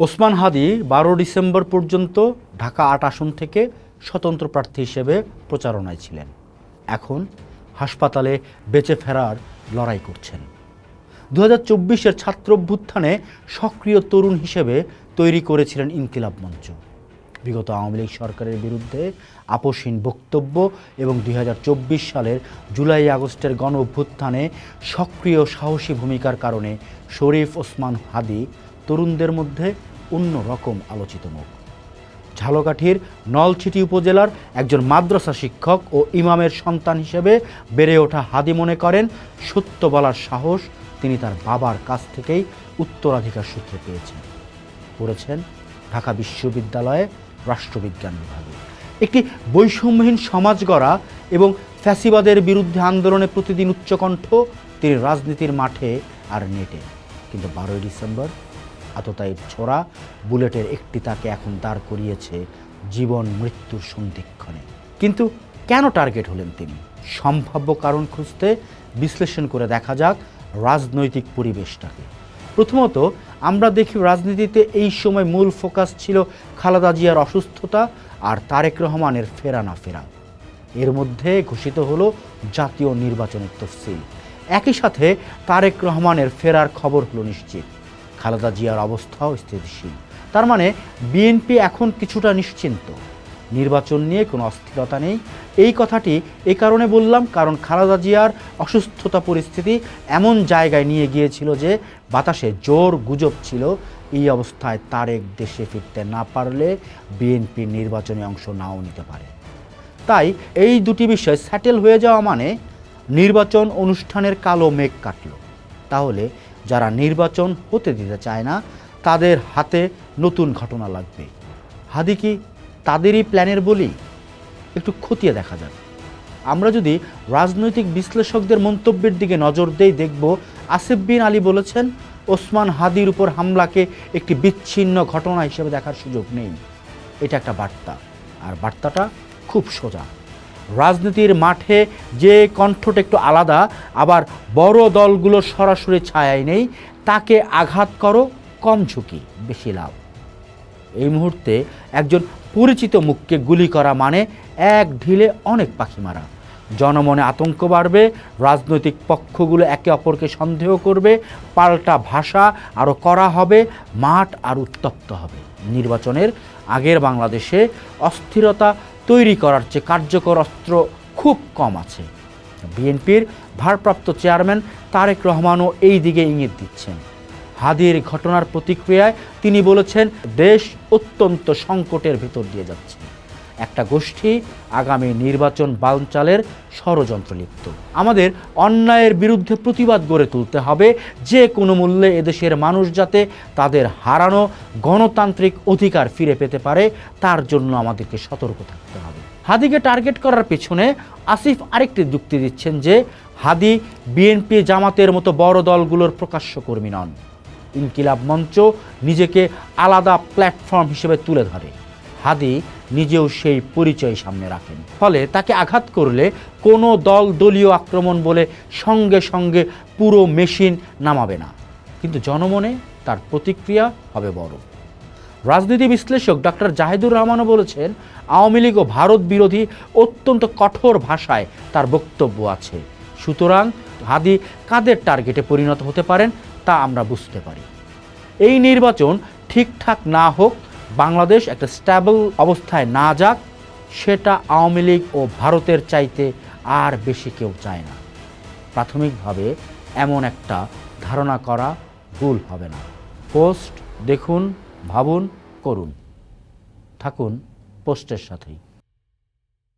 Osman Hadi ১২ December পর্যন্ত ঢাকা ৮ আসন থেকে স্বতন্ত্র প্রার্থী হিসেবে প্রচারণায় ছিলেন। এখন হাসপাতালে বেঁচে ফেরার লড়াই করছেন। ২০২৪-এর ছাত্র অভ্যুত্থানে সক্রিয় তরুণ হিসেবে তৈরি করেছিলেন ইনকিলাব মঞ্চ। বিগত আওয়ামী লীগ সরকারের বিরুদ্ধে আপোষহীন বক্তব্য এবং ২০২৪ সালের জুলাই আগস্টের গণ অভ্যুত্থানে সক্রিয় সাহসী ভূমিকার কারণে শরীফ ওসমান হাদী তরুণদের মধ্যে অন্যরকম আলোচিত মুখ। ঝালকাঠির নলছিটি উপজেলার একজন মাদ্রাসা শিক্ষক ও ইমামের সন্তান হিসেবে বেড়ে ওঠা হাদী মনে করেন, সত্য বলার সাহস তিনি তার বাবার কাছ থেকেই উত্তরাধিকার সূত্রে পেয়েছেন। পড়েছেন ঢাকা বিশ্ববিদ্যালয়ে রাষ্ট্রবিজ্ঞান বিভাগে। একটি বৈষম্যহীন সমাজ গড়া এবং ফ্যাসিবাদের বিরুদ্ধে আন্দোলনে প্রতিদিন উচ্চকণ্ঠ তিনি রাজনীতির মাঠে আর নেটে। কিন্তু ১২ ডিসেম্বর আততায়ীর ছোড়া বুলেটের একটি তাকে এখন দাঁড় করিয়েছে জীবন মৃত্যুর সন্ধিক্ষণে। কিন্তু কেন টার্গেট হলেন তিনি? সম্ভাব্য কারণ খুঁজতে বিশ্লেষণ করে দেখা যাক রাজনৈতিক পরিবেশটাকে। প্রথমত, আমরা দেখি রাজনীতিতে এই সময় মূল ফোকাস ছিল খালেদা জিয়ার অসুস্থতা আর তারেক রহমানের ফেরা না ফেরা। এর মধ্যে ঘোষিত হলো জাতীয় নির্বাচনের তফসিল। একই সাথে তারেক রহমানের ফেরার খবর হলো নিশ্চিত। খালেদা জিয়ার অবস্থাও স্থিতিশীল। তার মানে বিএনপি এখন কিছুটা নিশ্চিন্ত, নির্বাচন নিয়ে কোনো অস্থিরতা নেই। এই কথাটি এই কারণে বললাম, কারণ খালেদা জিয়ার অসুস্থতা পরিস্থিতি এমন জায়গায় নিয়ে গিয়েছিল যে বাতাসে জোর গুজব ছিল এই অবস্থায় তারেক দেশে ফিরতে না পারলে বিএনপির নির্বাচনে অংশ নাও নিতে পারে। তাই এই দুটি বিষয় স্যাটেল হয়ে যাওয়া মানে নির্বাচন অনুষ্ঠানের কালো মেঘ কাটল। তাহলে যারা নির্বাচন হতে দিতে চায় না তাদের হাতে নতুন ঘটনা লাগবে। হাদী কি তাদেরই প্ল্যানের বলি? একটু খতিয়ে দেখা যাক। আমরা যদি রাজনৈতিক বিশ্লেষকদের মন্তব্যের দিকে নজর দেই, দেখব আসিফ বিন আলী বলেছেন, ওসমান হাদীর উপর হামলাকে একটি বিচ্ছিন্ন ঘটনা হিসেবে দেখার সুযোগ নেই। এটা একটা বার্তা, আর বার্তাটা খুব সোজা। রাজনীতির মাঠে যে কণ্ঠটা একটু আলাদা, আবার বড় দলগুলোর সরাসরি ছায়ায় নেই, তাকে আঘাত করো, কম ঝুঁকি বেশি লাভ। এই মুহূর্তে একজন পরিচিত মুখকে গুলি করা মানে এক ঢিলে অনেক পাখি মারা। জনমনে আতঙ্ক বাড়বে, রাজনৈতিক পক্ষগুলো একে অপরকে সন্দেহ করবে, পাল্টা ভাষা আরও করা হবে, মাঠ আর উত্তপ্ত হবে। নির্বাচনের আগের বাংলাদেশে অস্থিরতা তৈরি করার চেয়ে কার্যকর অস্ত্র খুব কম আছে। বিএনপির ভারপ্রাপ্ত চেয়ারম্যান তারেক রহমানও এই দিকে ইঙ্গিত দিচ্ছেন। হাদীর ঘটনার প্রতিক্রিয়ায় তিনি বলেছেন, দেশ অত্যন্ত সংকটের ভেতর দিয়ে যাচ্ছে। একটা গোষ্ঠী আগামী নির্বাচন বানচালের ষড়যন্ত্র লিপ্ত। আমাদের অন্যায়ের বিরুদ্ধে প্রতিবাদ গড়ে তুলতে হবে, যে কোনো মূল্যে এদেশের মানুষ যাতে তাদের হারানো গণতান্ত্রিক অধিকার ফিরে পেতে পারে, তার জন্য আমাদেরকে সতর্ক থাকতে হবে। হাদীকে টার্গেট করার পেছনে আসিফ আরেকটি যুক্তি দিচ্ছেন যে হাদী বিএনপি জামাতের মতো বড় দলগুলোর প্রকাশ্য কর্মী নন। ইনকিলাব মঞ্চ নিজেকে আলাদা প্ল্যাটফর্ম হিসেবে তুলে ধরে। হাদী নিজেও সেই পরিচয় সামনে রাখেন। ফলে তাকে আঘাত করলে কোনো দল দলীয় আক্রমণ বলে সঙ্গে সঙ্গে পুরো মেশিন নামাবে না, কিন্তু জনমনে তার প্রতিক্রিয়া হবে বড়। রাজনীতি বিশ্লেষক ডক্টর জাহিদুর রহমানও বলেছেন, আওয়ামী লীগ ও ভারত বিরোধী অত্যন্ত কঠোর ভাষায় তার বক্তব্য আছে। সুতরাং হাদী কাদের টার্গেটে পরিণত হতে পারেন তা আমরা বুঝতে পারি। এই নির্বাচন ঠিকঠাক না হোক, বাংলাদেশ একটা স্ট্যাবল অবস্থায় না যাক, সেটা আওয়ামী লীগ ও ভারতের চাইতে আর বেশি কেউ চায় না। প্রাথমিকভাবে এমন একটা ধারণা করা ভুল হবে না। পোস্ট দেখুন, ভাবুন, করুন। থাকুন পোস্টের সাথেই।